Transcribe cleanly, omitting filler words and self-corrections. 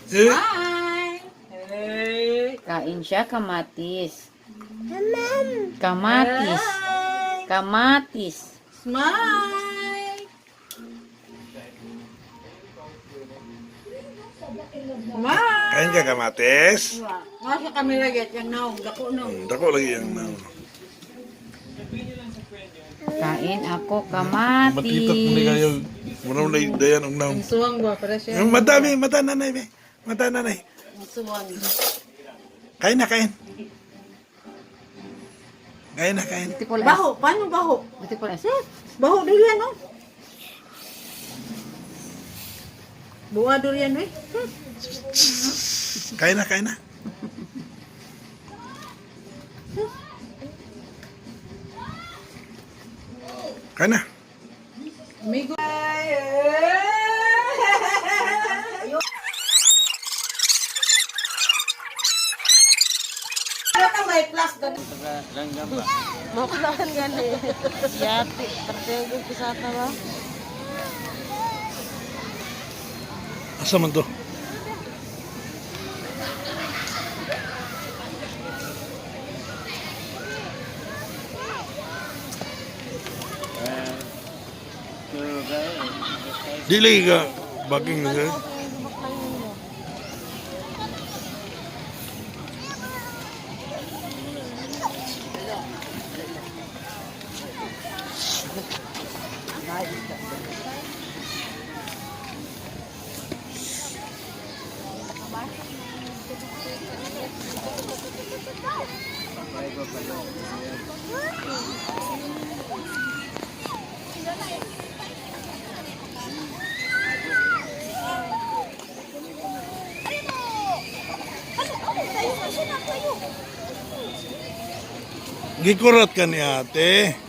Hi! Hey! Kain siya, kamatis. Kamatis. Hi! Kamatis. Smile! Smile! Kain ka kamatis? Nasa kami lagi at yung naong, dako naong. Dako lagi yung naon. Kain ako, Matitot mo ni kamatis. kayo. Muna na dayan ang naon. Ang suwang ba? Para siya. Madami, mata nanay, be. Mata nanay. Ang suwang. Kain na, kain. Kain na, kain. Buti po lang. Baho! Paano baho? Buti po lang. Baho durian, oh. Buwa durian, eh. Kain na, kain na. Kain na. Amigo. Ano ka may plus ganun? Makulaan gani. Yati. Partego kisata ba? Asa man to? Dili ka baging na sir. Gikurot ka ni ate.